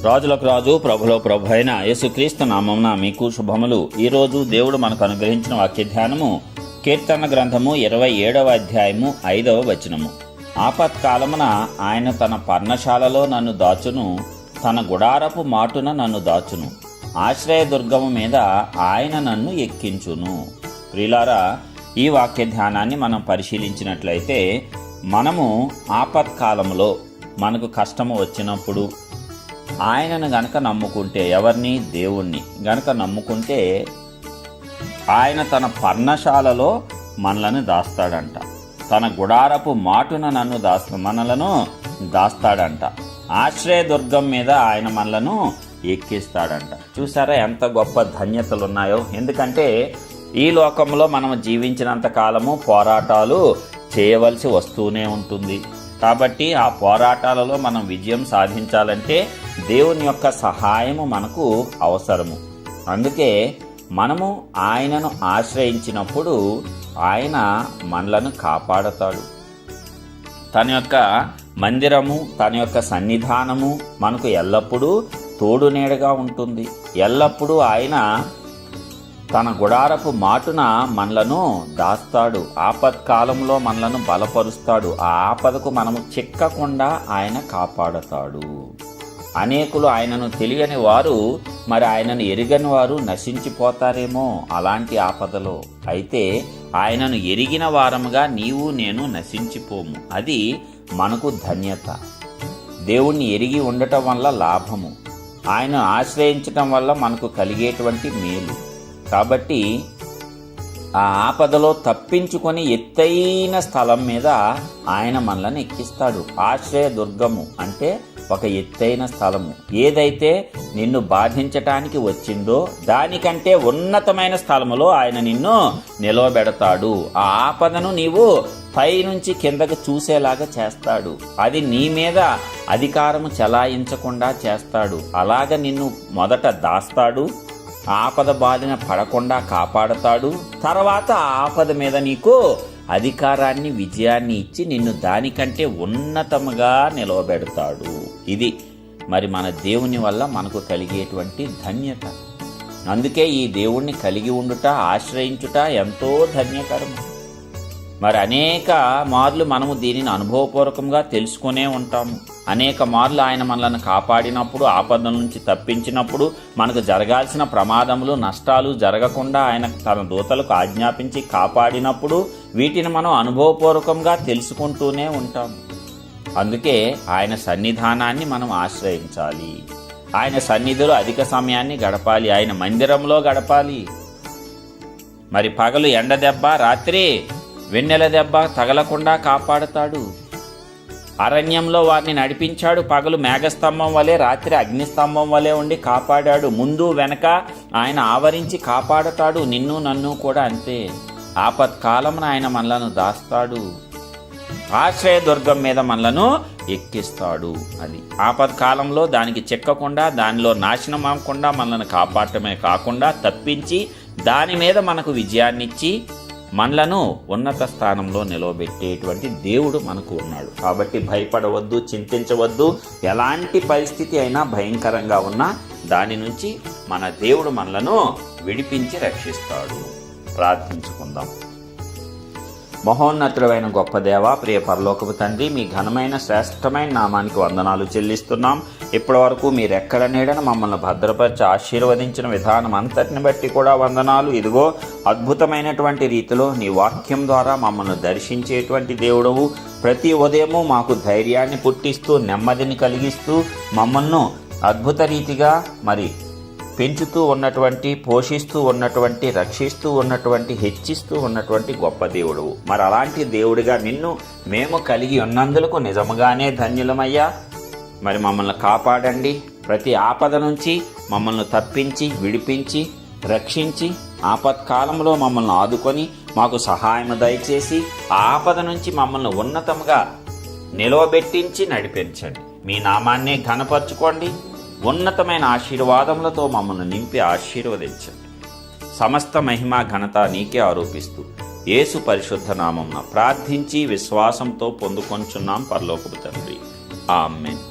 రాజులకు రాజు ప్రభులో ప్రభు అయిన యేసుక్రీస్తు నామమున మీకు శుభములు. ఈరోజు దేవుడు మనకు అనుగ్రహించిన వాక్య ధ్యానము కీర్తన గ్రంథము 27వ అధ్యాయము 5వ వచనము. ఆపత్కాలమున ఆయన తన పర్ణశాలలో నన్ను దాచును, తన గుడారపు మాటున నన్ను దాచును, ఆశ్రయదుర్గము మీద ఆయన నన్ను ఎక్కించును. ప్రియులారా, ఈ వాక్య ధ్యానాన్ని మనం పరిశీలించినట్లయితే మనము ఆపత్కాలంలో మనకు కష్టము వచ్చినప్పుడు ఆయనను గనక నమ్ముకుంటే, ఎవరిని? దేవుణ్ణి గనక నమ్ముకుంటే ఆయన తన పర్ణశాలలో మనలను దాస్తాడంట, తన గుడారపు మాటున మనలను దాస్తాడంట, ఆశ్రయదుర్గం మీద ఆయన మనలను ఎక్కిస్తాడంట. చూసారా ఎంత గొప్ప ధన్యతలు ఉన్నాయో. ఎందుకంటే ఈ లోకంలో మనం జీవించినంత కాలము పోరాటాలు చేయవలసి వస్తూనే ఉంటుంది. కాబట్టి ఆ పోరాటాలలో మనం విజయం సాధించాలంటే దేవుని యొక్క సహాయము మనకు అవసరము. అందుకే మనము ఆయనను ఆశ్రయించినప్పుడు ఆయన మనలను కాపాడతాడు. తన యొక్క మందిరము, తన యొక్క సన్నిధానము మనకు ఎల్లప్పుడూ తోడు నీడగా ఉంటుంది. ఎల్లప్పుడూ ఆయన తన గుడారపు మాటున మనలను దాస్తాడు. ఆపత్కాలంలో మనలను బలపరుస్తాడు. ఆ ఆపదకు మనము చిక్కకుండా ఆయన కాపాడతాడు. అనేకులు ఆయనను తెలియని వారు, మరి ఆయనను ఎరుగని వారు నశించిపోతారేమో అలాంటి ఆపదలో. అయితే ఆయనను ఎరిగిన వారముగా నీవు నేను నశించిపోము. అది మనకు ధన్యత. దేవుణ్ణి ఎరిగి ఉండటం వల్ల లాభము, ఆయన ఆశ్రయించటం వల్ల మనకు కలిగేటువంటి మేలు. కాబట్టి ఆ ఆపదలో తప్పించుకొని ఎత్తైన స్థలం మీద ఆయన మనలను ఎక్కిస్తాడు. ఆశ్రయదుర్గము అంటే ఒక ఎత్తైన స్థలము. ఏదైతే నిన్ను బాధించటానికి వచ్చిందో దానికంటే ఉన్నతమైన స్థలములో ఆయన నిన్ను నిలవబెడతాడు. ఆ ఆపదను నీవు పైనుంచి కిందకు చూసేలాగా చేస్తాడు. అది నీ మీద అధికారము చెలాయించకుండా చేస్తాడు. అలాగ నిన్ను మొదట దాస్తాడు, ఆపద బారిన పడకుండా కాపాడతాడు. తర్వాత ఆ ఆపద మీద నీకు అధికారాన్ని, విజయాన్ని ఇచ్చి నిన్ను దానికంటే ఉన్నతముగా నిలవబెడతాడు. ఇది మరి మన దేవుని వల్ల మనకు కలిగేటువంటి ధన్యత. అందుకే ఈ దేవుణ్ణి కలిగి ఉండుట, ఆశ్రయించుట ఎంతో ధన్యకరం. మరి అనేక మార్లు మనము దీనిని అనుభవపూర్వకంగా తెలుసుకునే ఉంటాము. అనేక మార్లు ఆయన మనల్ని కాపాడినప్పుడు, ఆపద నుంచి తప్పించినప్పుడు, మనకు జరగాల్సిన ప్రమాదములు, నష్టాలు జరగకుండా ఆయన తన దూతలకు ఆజ్ఞాపించి కాపాడినప్పుడు వీటిని మనం అనుభవపూర్వకంగా తెలుసుకుంటూనే ఉంటాము. అందుకే ఆయన సన్నిధానాన్ని మనం ఆశ్రయించాలి. ఆయన సన్నిధిలో అధిక సమయాన్ని గడపాలి. ఆయన మందిరంలో గడపాలి. మరి పగలు ఎండ దెబ్బ, రాత్రి వెన్నెల దెబ్బ తగలకుండా కాపాడుతాడు. అరణ్యంలో వారిని నడిపించాడు. పగలు మేఘస్తంభం వలె, రాత్రి అగ్నిస్తంభం వలె ఉండి కాపాడాడు. ముందు వెనక ఆయన ఆవరించి కాపాడతాడు. నిన్ను నన్ను కూడా అంతే. ఆపత్కాలమున ఆయన మనలను దాస్తాడు. ఆశ్రయదుర్గం మీద మనలను ఎక్కిస్తాడు. అది ఆపత్కాలంలో దానికి చిక్కకుండా, దానిలో నాశనం అవ్వకుండా మనల్ని కాపాడటమే కాకుండా తప్పించి దాని మీద మనకు విజయాన్నిచ్చి మనలను ఉన్నత స్థానంలో నిలవబెట్టేటువంటి దేవుడు మనకు ఉన్నాడు. కాబట్టి భయపడవద్దు, చింతించవద్దు. ఎలాంటి పరిస్థితి అయినా భయంకరంగా ఉన్నా దాని నుంచి మన దేవుడు మనలను విడిపించి రక్షిస్తాడు. ప్రార్థించుకుందాం. మహోన్నతుడైన గొప్ప దేవ, ప్రియ పరలోకపు తండ్రి, మీ ఘనమైన శ్రేష్టమైన నామానికి వందనాలు చెల్లిస్తున్నాం. ఇప్పటి వరకు మీరెక్కడ నీడన మమ్మల్ని భద్రపరిచి ఆశీర్వదించిన విధానం అంతటిని బట్టి కూడా వందనాలు. ఇదిగో అద్భుతమైనటువంటి రీతిలో నీ వాక్యం ద్వారా మమ్మల్ని దర్శించేటువంటి దేవుడవు. ప్రతి ఉదయము మాకు ధైర్యాన్ని పుట్టిస్తూ, నెమ్మదిని కలిగిస్తూ, మమ్మల్ని అద్భుత రీతిగా మరి పెంచుతూ ఉన్నటువంటి, పోషిస్తూ ఉన్నటువంటి, రక్షిస్తూ ఉన్నటువంటి, హెచ్చిస్తూ ఉన్నటువంటి గొప్ప దేవుడు. మరి అలాంటి దేవుడిగా నిన్ను మేము కలిగి ఉన్నందులకు నిజముగానే ధన్యులమయ్యా. మరి మమ్మల్ని కాపాడండి. ప్రతి ఆపద నుంచి మమ్మల్ని తప్పించి, విడిపించి, రక్షించి, ఆపత్కాలంలో మమ్మల్ని ఆదుకొని మాకు సహాయం దయచేసి ఆపద నుంచి మమ్మల్ని ఉన్నతంగా నిలవబెట్టించి నడిపించండి. మీ నామాన్నే ఘనపరచుకోండి. ఉన్నతమైన ఆశీర్వాదములతో మమ్మల్ని నింపి ఆశీర్వదించండి. సమస్త మహిమ ఘనత నీకే ఆరోపిస్తూ యేసు పరిశుద్ధ నామమున ప్రార్థించి విశ్వాసంతో పొందుకొంచున్నాం పరలోకపు తండ్రి. ఆమేన్.